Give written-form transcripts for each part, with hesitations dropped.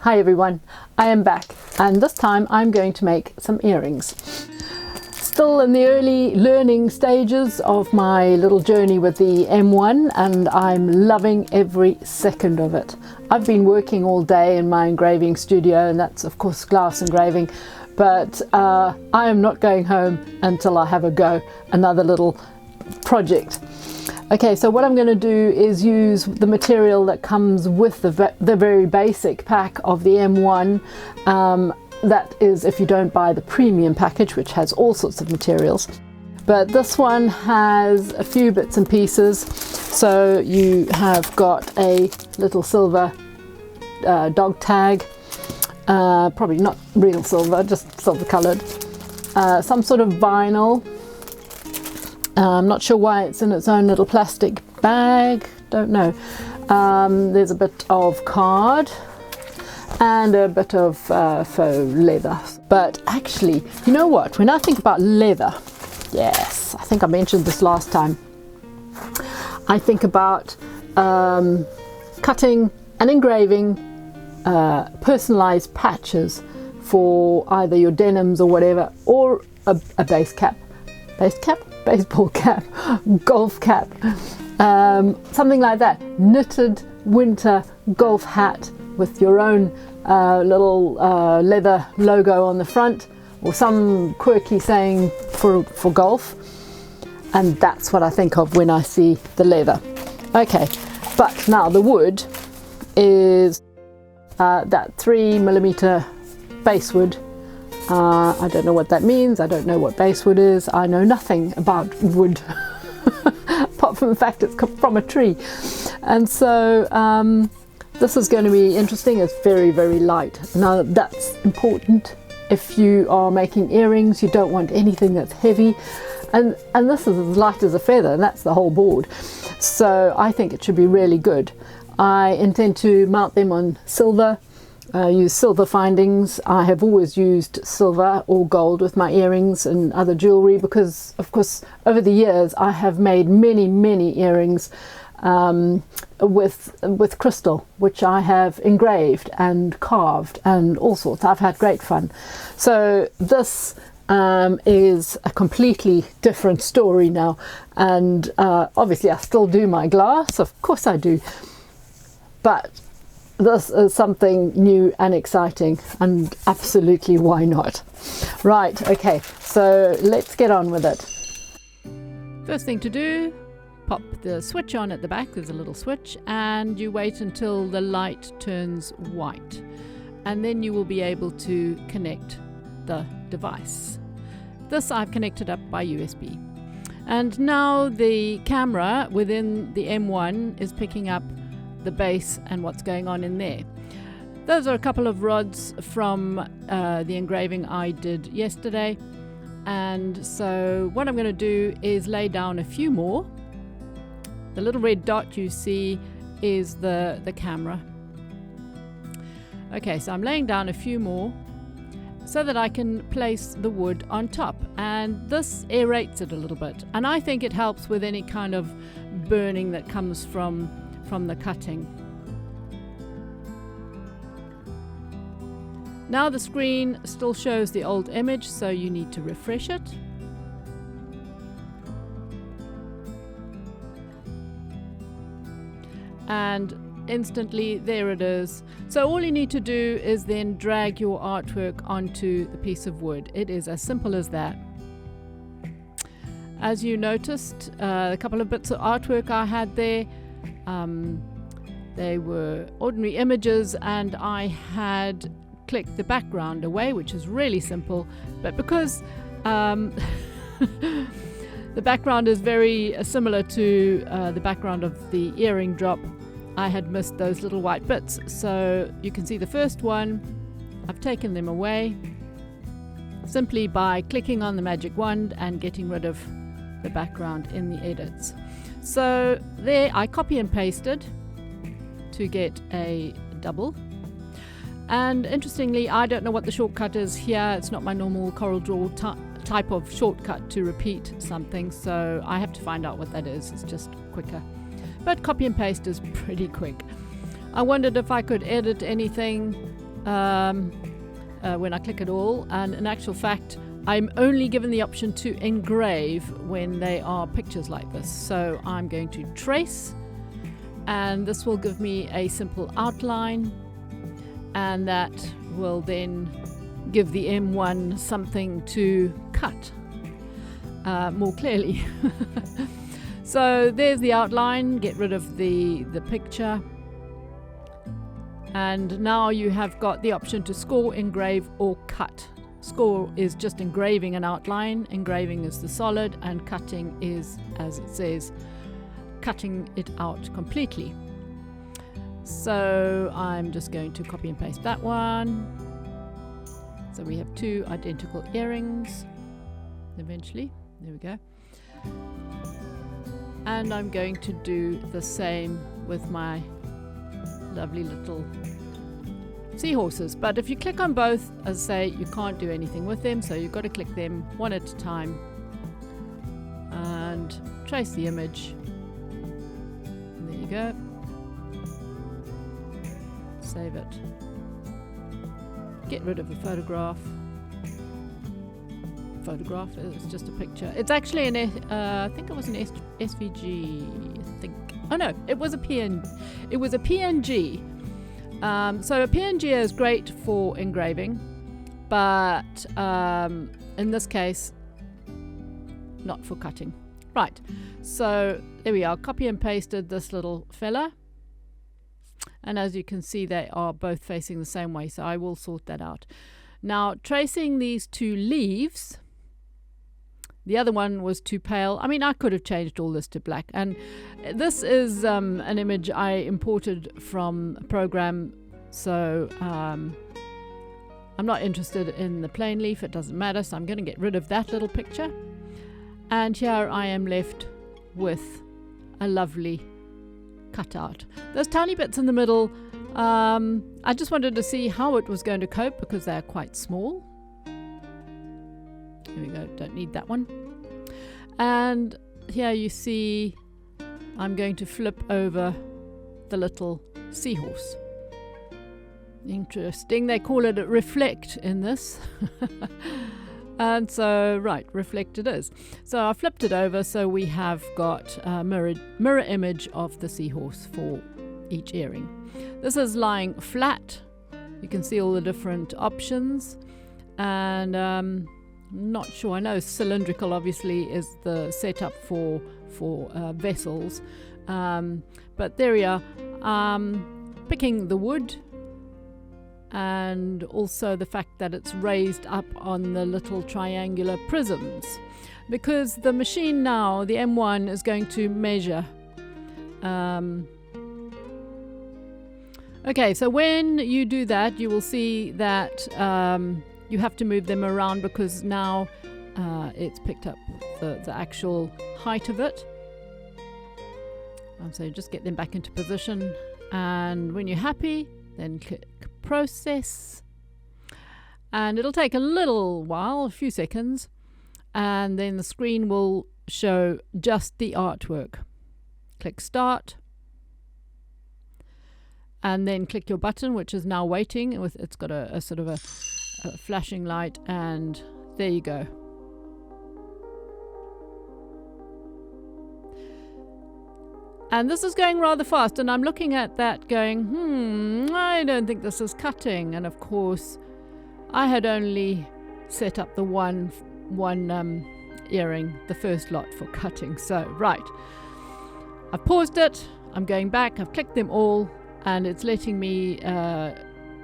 Hi everyone, I am back and this time I'm going to make some earrings. Still in the early learning stages of my little journey with the M1 and I'm loving every second of it. I've been working all day in my engraving studio and that's of course glass engraving, but I am not going home until I have a go, another little project. Okay, so what I'm going to do is use the material that comes with the very basic pack of the M1. That is if you don't buy the premium package, which has all sorts of materials. But this one has a few bits and pieces. So you have got a little silver dog tag, probably not real silver, just silver coloured. Some sort of vinyl. I'm not sure why it's in its own little plastic bag, don't know. There's a bit of card and a bit of faux leather. But actually, you know what, when I think about leather, yes, I think I mentioned this last time, I think about cutting and engraving personalized patches for either your denims or whatever, or a base cap, baseball cap, golf cap, something like that. Knitted winter golf hat with your own little leather logo on the front, or some quirky saying for golf. And that's what I think of when I see the leather. Okay, but now the wood is that 3mm basswood. I don't know what that means. I don't know what basswood is. I know nothing about wood apart from the fact it's from a tree. And so this is going to be interesting. It's very, very light. Now that's important. If you are making earrings, you don't want anything that's heavy. And this is as light as a feather, and that's the whole board. So I think it should be really good. I intend to mount them on silver. Use silver findings. I have always used silver or gold with my earrings and other jewellery because, of course, over the years I have made many earrings with crystal, which I have engraved and carved and all sorts. I've had great fun. So this is a completely different story now, and obviously I still do my glass, of course I do, but this is something new and exciting, and absolutely why not. Right, okay, so let's get on with it. First thing to do, pop the switch on at the back. There's a little switch and you wait until the light turns white, and then you will be able to connect the device. This I've connected up by USB, and now the camera within the M1 is picking up the base and what's going on in there. Those are a couple of rods from the engraving I did yesterday, and so what I'm going to do is lay down a few more. The little red dot you see is the camera. Okay, so I'm laying down a few more so that I can place the wood on top, and this aerates it a little bit, and I think it helps with any kind of burning that comes from the cutting. Now the screen still shows the old image, so you need to refresh it. And instantly there it is. So all you need to do is then drag your artwork onto the piece of wood. It is as simple as that. As you noticed, a couple of bits of artwork I had there, they were ordinary images, and I had clicked the background away, which is really simple, but because the background is very similar to the background of the earring drop, I had missed those little white bits. So you can see the first one, I've taken them away simply by clicking on the magic wand and getting rid of the background in the edits. So there I copy and pasted to get a double, and interestingly I don't know what the shortcut is here. It's not my normal Corel Draw type of shortcut to repeat something, so I have to find out what that is. It's just quicker, but copy and paste is pretty quick. I wondered if I could edit anything when I click it all, and in actual fact I'm only given the option to engrave when they are pictures like this. So I'm going to trace, and this will give me a simple outline, and that will then give the M1 something to cut more clearly. So there's the outline. Get rid of the picture, and now you have got the option to score, engrave or cut. Score is just engraving an outline, engraving is the solid, and cutting is, as it says, cutting it out completely. So I'm just going to copy and paste that one. So we have two identical earrings eventually. There we go. And I'm going to do the same with my lovely little seahorses. But if you click on both, as I say, you can't do anything with them, so you've got to click them one at a time and trace the image. And there you go. Save it. Get rid of the photograph. Photograph is just a picture. It's actually an I think it was an SVG. I think. Oh no, it was a PNG. It was a PNG. So a PNG is great for engraving, but in this case, not for cutting. Right. So there we are. Copy and pasted this little fella. And as you can see, they are both facing the same way, so I will sort that out. Now, tracing these two leaves, the other one was too pale. I mean, I could have changed all this to black. And this is an image I imported from a program, so I'm not interested in the plain leaf. It doesn't matter, so I'm going to get rid of that little picture. And here I am left with a lovely cutout. Those tiny bits in the middle, I just wanted to see how it was going to cope because they're quite small. Here we go, don't need that one. And here you see I'm going to flip over the little seahorse. Interesting, they call it a reflect in this. And so, right, reflect it is. So I flipped it over, so we have got a mirror image of the seahorse for each earring. This is lying flat. You can see all the different options. And not sure, I know cylindrical obviously is the setup for vessels. But there we are. Picking the wood, and also the fact that it's raised up on the little triangular prisms, because the machine now, the M1, is going to measure. Okay, so when you do that, you will see that you have to move them around because now it's picked up the actual height of it. So just get them back into position, and when you're happy, then click process, and it'll take a little while, a few seconds, and then the screen will show just the artwork. Click start, and then click your button, which is now waiting. It's got a sort of a flashing light, and there you go. And this is going rather fast, and I'm looking at that going, I don't think this is cutting. And of course, I had only set up the one earring, the first lot, for cutting. So, right, I've paused it, I'm going back, I've clicked them all, and it's letting me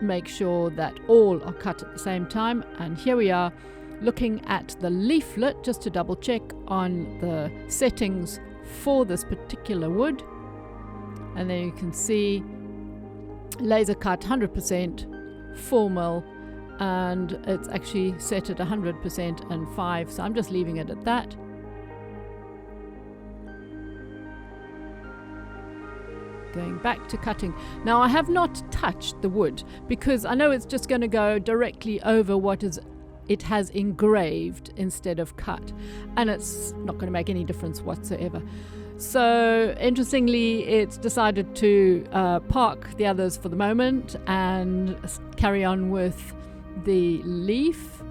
make sure that all are cut at the same time. And here we are looking at the leaflet just to double check on the settings for this particular wood, and then you can see laser cut 100%, 4mm, and it's actually set at 100% and 5, so I'm just leaving it at that. Going back to cutting. Now I have not touched the wood because I know it's just going to go directly over what it has engraved instead of cut, and it's not going to make any difference whatsoever. So interestingly, it's decided to park the others for the moment and carry on with the leaf,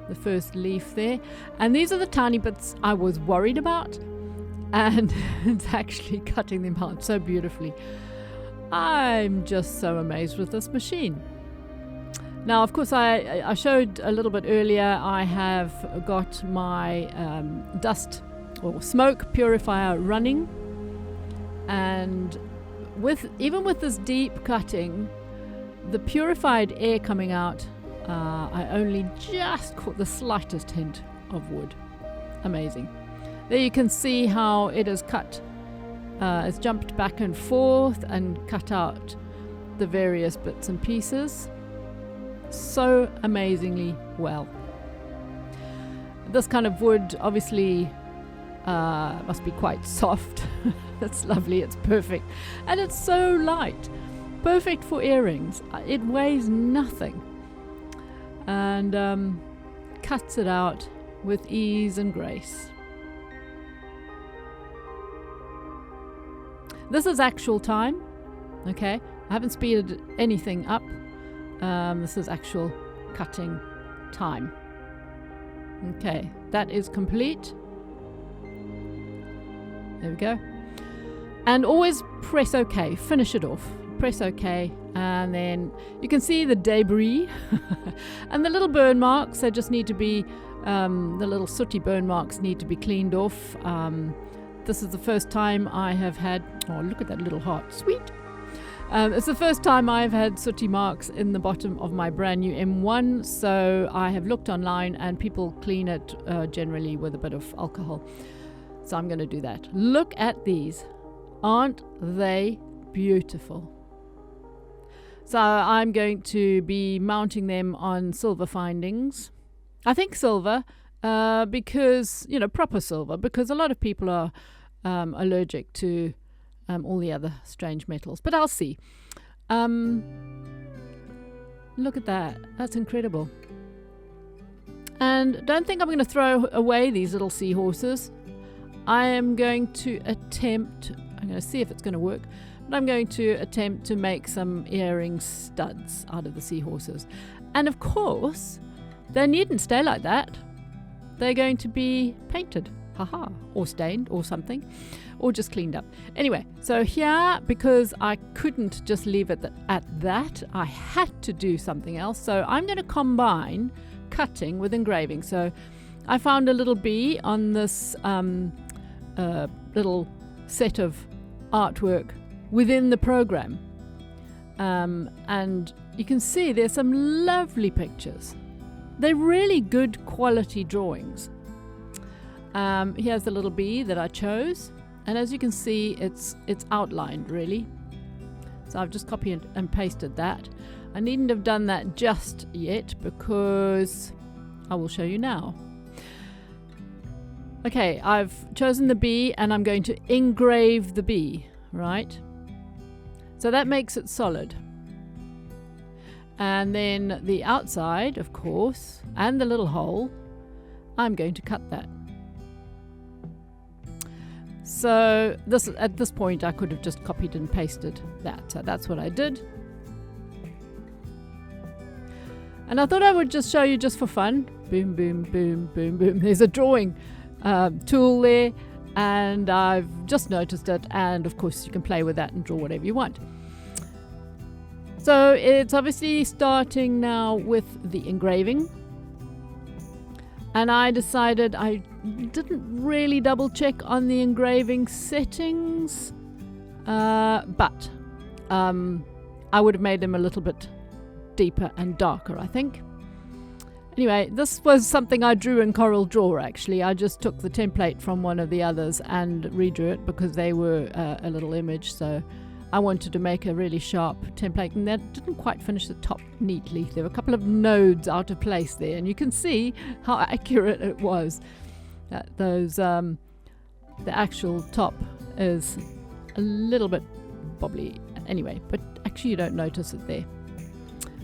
the first leaf there. And these are the tiny bits I was worried about, and it's actually cutting them out so beautifully. I'm just so amazed with this machine. Now, of course, I showed a little bit earlier, I have got my dust or smoke purifier running, and even with this deep cutting, the purified air coming out, I only just caught the slightest hint of wood. Amazing. There you can see how it is cut. It's jumped back and forth and cut out the various bits and pieces so amazingly well. This kind of wood obviously must be quite soft. It's lovely, it's perfect, and it's so light, perfect for earrings. It weighs nothing and cuts it out with ease and grace. This is actual time, okay? I haven't speeded anything up. This is actual cutting time. Okay, that is complete. There we go. And always press OK, finish it off. Press OK, and then you can see the debris and the little burn marks. They just need to be, the little sooty burn marks need to be cleaned off. This is the first time I have had, oh, look at that little heart, sweet. It's the first time I've had sooty marks in the bottom of my brand new M1, so I have looked online and people clean it generally with a bit of alcohol. So I'm going to do that. Look at these. Aren't they beautiful? So I'm going to be mounting them on silver findings. I think silver, because, proper silver, because a lot of people are allergic to all the other strange metals. But I'll see. Look at that. That's incredible. And don't think I'm going to throw away these little seahorses. I am going to attempt, I'm going to see if it's going to work, but I'm going to attempt to make some earring studs out of the seahorses. And of course, they needn't stay like that. They're going to be painted, haha, or stained or something, or just cleaned up. Anyway, so here, because I couldn't just leave it at that, I had to do something else. So I'm going to combine cutting with engraving. So I found a little bee on this little set of artwork within the program. And you can see there's some lovely pictures. They're really good quality drawings. Here's the little bee that I chose, and as you can see, it's outlined really. So I've just copied and pasted that. I needn't have done that just yet because I will show you now. Okay, I've chosen the bee and I'm going to engrave the bee, right? So that makes it solid. And then the outside, of course, and the little hole, I'm going to cut that. So at this point, I could have just copied and pasted that. So that's what I did. And I thought I would just show you just for fun. Boom, boom, boom, boom, boom. There's a drawing tool there, and I've just noticed it. And of course, you can play with that and draw whatever you want. So it's obviously starting now with the engraving. And I decided I didn't really double check on the engraving settings, but I would have made them a little bit deeper and darker, I think. Anyway, this was something I drew in Coral Draw, actually. I just took the template from one of the others and redrew it because they were a little image, so I wanted to make a really sharp template, and that didn't quite finish the top neatly. There were a couple of nodes out of place there, and you can see how accurate it was. The actual top is a little bit bobbly anyway, but actually you don't notice it there.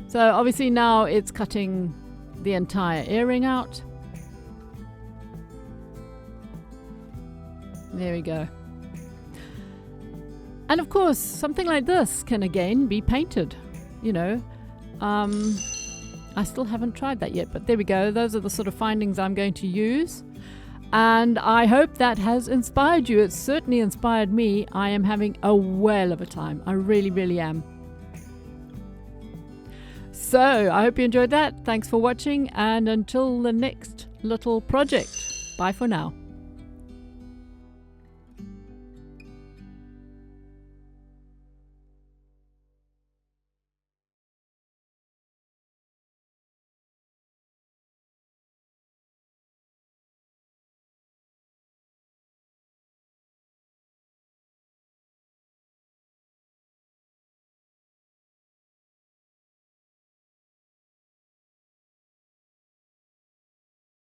So obviously now it's cutting the entire earring out. There we go. And of course, something like this can again be painted, you know. I still haven't tried that yet, but there we go. Those are the sort of findings I'm going to use. And I hope that has inspired you. It's certainly inspired me. I am having a whale of a time. I really, really am. So I hope you enjoyed that. Thanks for watching, and until the next little project. Bye for now.